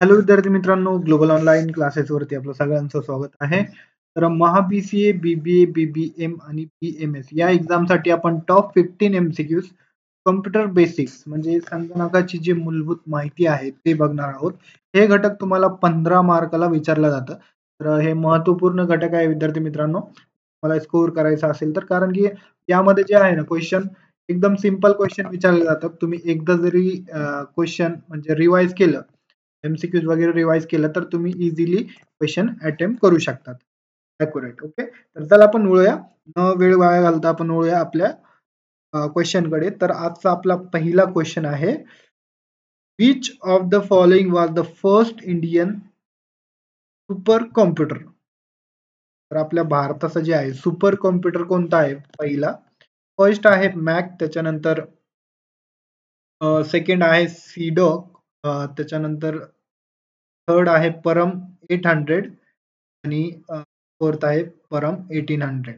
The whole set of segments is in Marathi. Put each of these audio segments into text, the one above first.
हॅलो विद्यार्थी मित्रांनो, ग्लोबल ऑनलाईन क्लासेसवरती आपलं सगळ्यांचं स्वागत आहे. तर महा-बी-सी-ए, बी-बी-ए, बी-बी-एम आणि बी-एम-एस या एक्झामसाठी आपण टॉप 15 एम-सी-क्यूज कॉम्प्युटर बेसिक्स म्हणजे संगणकाची जी मूलभूत माहिती आहे ते बघणार आहोत. हे घटक तुम्हाला 15 मार्काला विचारलं जातं. तर हे महत्त्वपूर्ण घटक आहे विद्यार्थी मित्रांनो. मला स्कोर करायचा असेल तर कारण की यामध्ये जे आहे ना क्वेश्चन एकदम सिंपल क्वेश्चन विचारले जातात. तुम्ही एकदा जरी क्वेश्चन म्हणजे रिवाइज केलं एमसीक्यूज वगैरे रिवाइज केलं तर तुम्ही इझिली क्वेश्चन अटेम्प्ट करू शकतात. ॲक्युरेट. ओके. तर चला आपण वळूया. न वेळ वाया घालता आपण वळूया आपल्या क्वेश्चन कडे. तर आजचा आपला पहिला क्वेश्चन आहे. Which of the following was the first Indian super computer? तर आपल्या भारताचं जे आहे सुपर कॉम्प्युटर कोणता आहे पहिला? फर्स्ट आहे मॅक, त्याच्यानंतर सेकंड आहे सीडॉक, त्याच्यानंतर थर्ड आहे परम 800 आणि फोर्थ आहे परम 1800.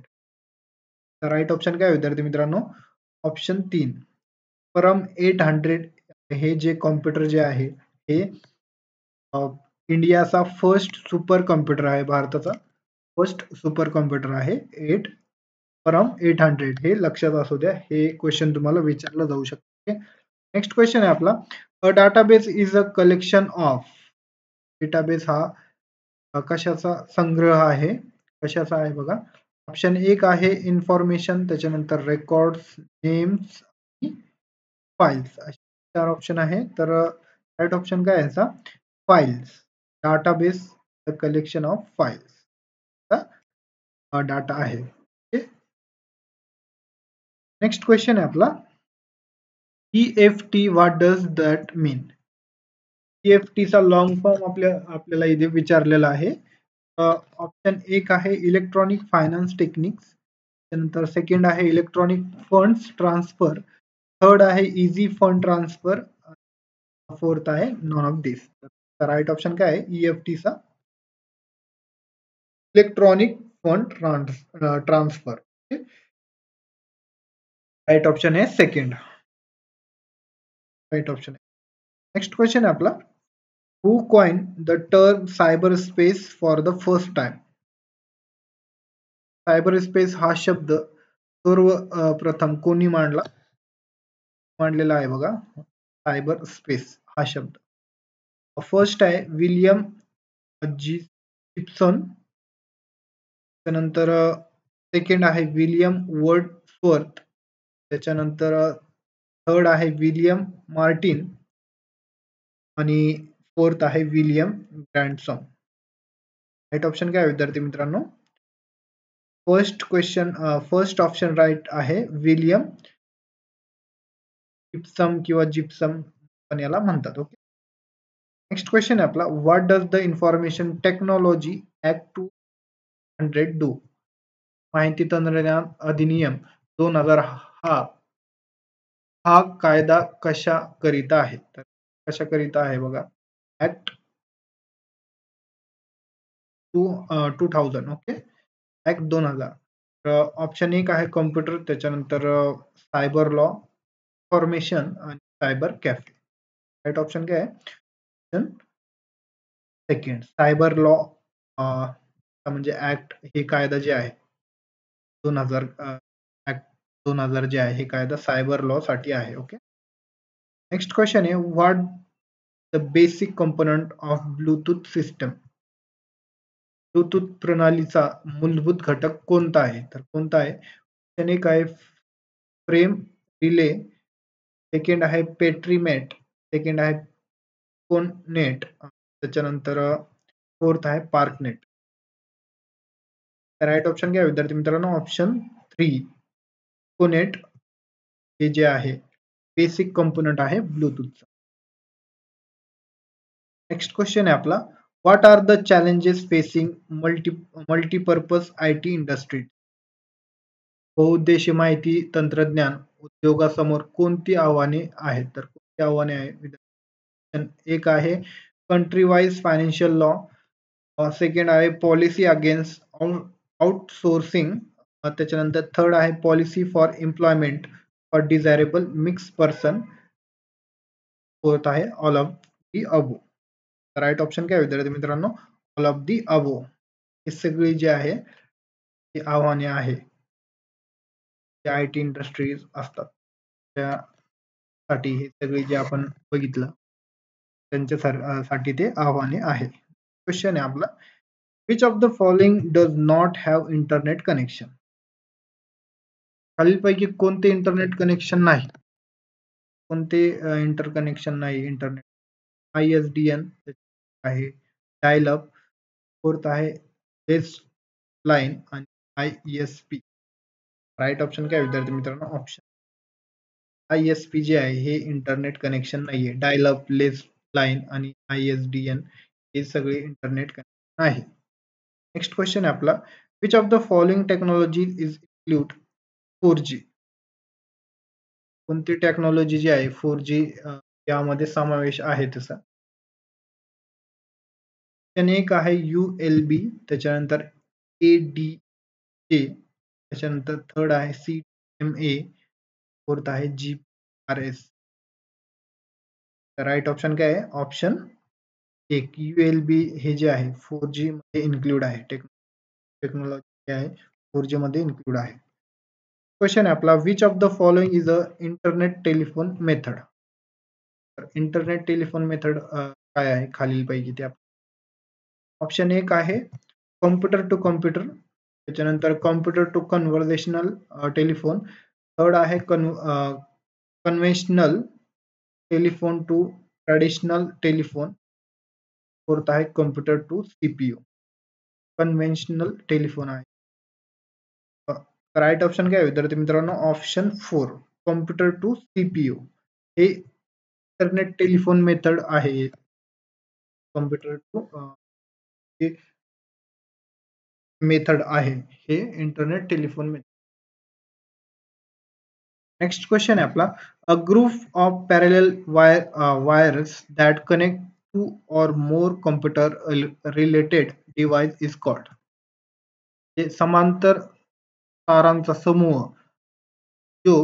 तर राईट ऑप्शन काय विद्यार्थी मित्रांनो? ऑप्शन 3 परम 800 हे जे कॉम्प्युटर जे आहे हे इंडियाचा फर्स्ट सुपर कॉम्प्युटर आहे. भारताचा फर्स्ट सुपर कॉम्प्युटर आहे. परम 800 हे लक्षात असू द्या. हे क्वेश्चन तुम्हाला विचारलं जाऊ शकते. नेक्स्ट क्वेश्चन आहे आपला. A database is a collection of. Database हा कशाचा संग्रह आहे? कशाचा आहे बघा. ऑप्शन एक आहे इन्फॉर्मेशन, त्याच्यानंतर रेकॉर्ड्स, नेम्स आणि फाइल्स असे 4 ऑप्शन आहे. तर राइट ऑप्शन काय आहे याचा? Files. Database the collection of files. हा डाटा आहे. ओके. नेक्स्ट क्वेश्चन आहे आपला. EFT what does that mean? EFT चा लॉंग फॉर्म आपल्याला इथे विचारलेला आहे. ऑप्शन एक आहे इलेक्ट्रॉनिक फायनान्स टेक्निक्स, त्यानंतर सेकंड आहे इलेक्ट्रॉनिक फंड्स ट्रान्सफर, थर्ड आहे इझी फंड ट्रान्सफर, फोर्थ आहे नॉन ऑफ दिस. तर राईट ऑप्शन काय आहे EFT चा? Electronic fund transfer. Right option आहे सेकंड. राईट ऑप्शन आहे. नेक्स्ट क्वेश्चन आहे आपला. Who coin the term cyberspace for the first time? Cyberspace हा शब्द प्रथम कोणी मांडलेला आहे बघा. सायबर स्पेस हा शब्द फर्स्ट आहे विलियम जिप्सन, त्यानंतर सेकंड आहे विलियम वर्डस्वर्थ, त्याच्यानंतर थर्ड आहे विलियम मार्टिन आणि फोर्थ आहे विलियम ग्रँडसॉन. राईट ऑप्शन काय विद्यार्थी मित्रांनो? फर्स्ट ऑप्शन राईट आहे विलियम जिप्सम किंवा जिप्सम पण याला म्हणतात. ओके. नेक्स्ट क्वेश्चन आहे आपला. What does the information technology act 200 do? माहिती तंत्रज्ञान अधिनियम 2000 हा हा कायदा कशा करिता आहे? तर कशा करिता आहे बघा. ऍक्ट 2000. ओके. ऍक्ट 2000. ऑप्शन एक आहे कॉम्प्युटर, त्याच्यानंतर सायबर लॉ, फॉर्मेशन आणि सायबर कॅफे. राईट ऑप्शन काय आहे? ऑप्शन सेकंड सायबर लॉ म्हणजे ऍक्ट हे कायदा जे आहे 2000 ऍक्ट 2000 जे आहे हे कायदा सायबर लॉ साठी आहे. ओके. नेक्स्ट क्वेश्चन आहे. What the basic component of Bluetooth system? Bluetooth प्रणालीचा मूलभूत घटक कोणता आहे? तर कोणता आहे? ऑप्शन एक आहे फ्रेम रिले, सेकंड आहे पेट्रीमेट, सेकंड आहे कोननेट, त्याच्यानंतर फोर्थ आहे पार्कनेट. राईट ऑप्शन काय विद्यार्थी मित्रांनो? ऑप्शन 3 कोनेट हे जे आहे बेसिक कंपोनंट आहे ब्लूटूथचा. नेक्स्ट क्वेश्चन आहे आपला. What are the challenges facing multipurpose IT industry? बहुउद्देशीय माहिती तंत्रज्ञान उद्योगासमोर कोणती आव्हाने आहेत? तर कोणती आव्हाने आहेत? एक आहे country wise financial law, second आहे पॉलिसी अगेन्स्ट आउटसोर्सिंग, त्याच्यानंतर थर्ड आहे policy for employment for desirable mix person, fourth आहे all of the above. Right option काय विद्यार्थी मित्रांनो, ऑल ऑफ दी अबो. हे सगळी जे आहे ती आव्हाने आहे, जे IT इंडस्ट्रीज असतात त्यासाठी हे सगळे जे आपण बघितलं त्यांच्यासाठी ते आव्हाने आहे. क्वेश्चन आहे आपला, which of the following does not have internet connection? खालीलपैकी कोणते इंटरनेट कनेक्शन नाही? कोणते इंटरकनेक्शन नाही इंटरनेट? ISDN आहे, डायल अप, फोर्थ आहे बेस लाईन आणि ISP. राईट ऑप्शन काय विद्यार्थी मित्रांनो, ऑप्शन ISP जे आहे हे इंटरनेट कनेक्शन नाहीये. डायल अप, लेस लाईन आणि ISDN हे सगळे इंटरनेट कनेक्शन आहे. नेक्स्ट क्वेश्चन आहे आपला, which of the following technology is include 4G? कोणती टेक्नॉलॉजी जी आहे 4G यामध्ये समावेश आहे त्याचा? एक आहे ULB, त्याच्यानंतर ADJ, त्याच्यानंतर थर्ड आहे CMA, फोर्थ आहे GPRS. राईट ऑप्शन काय आहे? ऑप्शन एक, ULB हे जे आहे 4G मध्ये इन्क्लूड आहे, टेक्नॉलॉजी आहे 4G मध्ये इन्क्लूड आहे. क्वेश्चन आहे आपला, which of the following is a internet telephone method? Internet telephone method काय आहे खालीलपैकी ते? ऑप्शन एक आहे कॉम्प्युटर टू कॉम्प्युटर, त्याच्यानंतर computer to conversational telephone, third आहे conventional telephone to traditional telephone, fourth आहे computer to CPU. Conventional telephone आहे. राईट ऑप्शन काय विद्यार्थी मित्रांनो, ऑप्शन 4, कॉम्प्युटर टू CPU हे इंटरनेट टेलिफोन मेथड आहे. कॉम्प्युटर टू मेथड आहे हे internet telephone method. Next question आहे आपला, a group of parallel wires that connect two or more computer related device is called. समांतर तारांचा समूह जो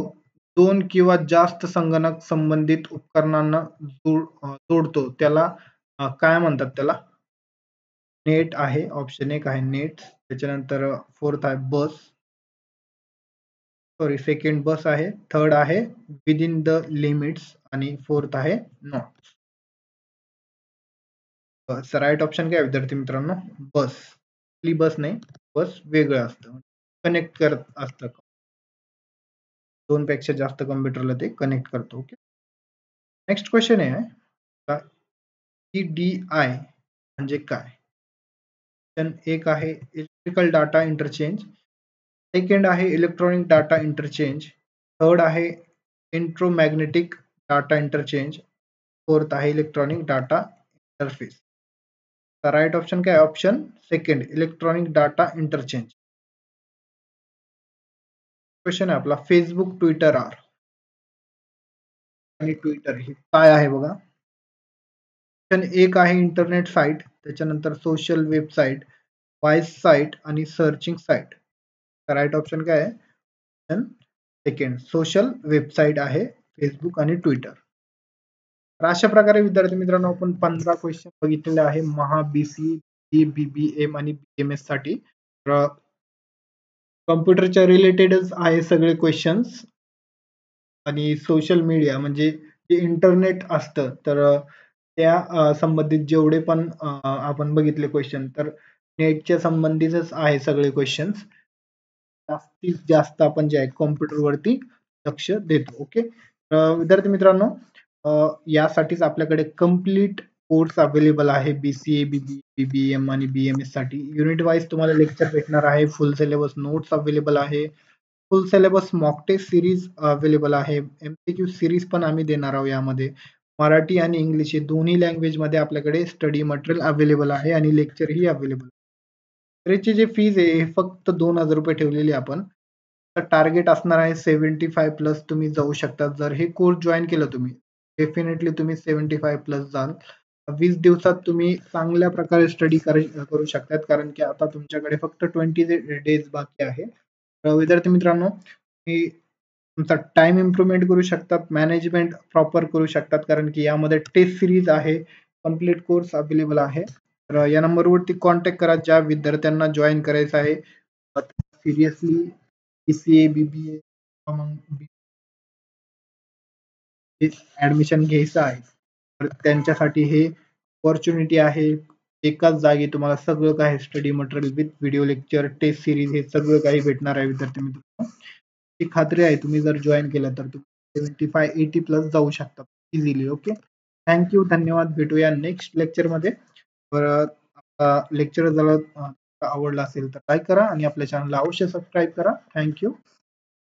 दोन किंवा जास्त संगणक संबंधित उपकरणांना जोडतो त्याला काय म्हणतात? त्याला नेट आहे, ऑप्शन एक आहे नेट, त्याच्यानंतर फोर्थ आहे बस, सॉरी सेकंड बस आहे, थर्ड आहे विदिन द लिमिट्स आणि फोर्थ आहे नॉट. राईट ऑप्शन काय विद्यार्थी मित्रांनो, बस. बस नाही, बस वेगळं असतं, कनेक्ट करत असतं, दोन पेक्षा जास्त कॉम्प्युटरला ते कनेक्ट करतो. ओके, नेक्स्ट क्वेश्चन आहे EDI म्हणजे काय? एक आहे इलेक्ट्रिकल डाटा इंटरचेंज, सेकंड आहे इलेक्ट्रॉनिक डाटा इंटरचेंज, थर्ड आहे इलेक्ट्रोमॅग्नेटिक डाटा इंटरचेंज, फोर्थ आहे electronic data interface. Right option काय? Option second, electronic data interchange. Question आहे आपला, फेसबुक, ट्विटर आणि ट्विटर हे काय आहे बघा. एक आहे इंटरनेट साइट, त्याच्यानंतर सोशल वेबसाईट, वॉइस साइट आणि सर्चिंग साइट. राईट ऑप्शन काय आहे? सेकंड, सोशल वेबसाईट आहे फेसबुक आणि ट्विटर. तर अशा प्रकारे विद्यार्थी मित्रांनो आपण 15 क्वेश्चन बघितलेले आहे महा BCE, BBM आणि BMS साठी. कॉम्प्युटरच्या रिलेटेडच आहे सगळे क्वेश्चन्स. आणि सोशल मीडिया म्हणजे जे इंटरनेट असतं तर त्या संबंधित जेवढे पण आपण बघितले क्वेश्चन तर नेटच्या संबंधितच आहे सगळे क्वेश्चन्स. जास्तीत जास्त आपण जे आहे कॉम्प्युटर वरती लक्ष देतो. ओके, विद्यार्थी मित्रांनो यासाठीच आपल्याकडे कम्प्लीट कोर्स अवेलेबल आहे BCA, BBM आणि BMS साठी. युनिट वाईज तुम्हाला लेक्चर भेटणार आहे, फुल सिलेबस नोट्स अवेलेबल आहे, full syllabus mock test series available आहे, MCQ सिरीज पण आम्ही देणार आहोत. यामध्ये मराठी आणि इंग्लिश हे दोन्ही लँग्वेज मध्ये आपल्याकडे स्टडी मटेरियल अवेलेबल आहे आणि लेक्चर ही अवेलेबल. तर याची जी फीज आहे फक्त 2000 रुपये ठेवलेली आपण. टार्गेट असणार आहे 75 प्लस तुम्ही जाऊ शकता. जर हे कोर्स जॉईन केलं तुम्ही डेफिनेटली तुम्ही 75 प्लस जाल. 20 दिवसात तुम्ही चांगल्या प्रकारे स्टडी करू शकतात, कारण की आता तुमच्याकडे फक्त 20 डेज बाकी आहे. विद्यार्थी मित्रांनो तुम्ही तुमचा टाइम इम्प्रुव्हमेंट करू शकतात, मॅनेजमेंट प्रॉपर करू शकतात, कारण की यामध्ये टेस्ट सिरीज आहे, कम्प्लीट कोर्स अवेलेबल आहे. तर या नंबरवरती कॉन्टॅक्ट करा ज्या विद्यार्थ्यांना जॉईन करायचं आहे. सिरियसली BCA, BBA मग ऍडमिशन घ्यायचं आहे तर त्यांच्यासाठी हे अपॉर्च्युनिटी आहे. एकाच जागी तुम्हाला सगळं काही study material with video lecture, test series हे सगळं काही भेटणार आहे विद्यार्थी मित्रांनो. ही खात्री आहे तुम्ही जर जॉईन केलं तर तुम्ही 75-80 प्लस जाऊ शकता इझिली. ओके, थँक्यू, धन्यवाद. भेटूया नेक्स्ट लेक्चर मध्ये. लेक्चर जर आवडला असेल तर लाईक करा आणि आपल्या चॅनलला अवश्य सबस्क्राईब करा. थँक्यू.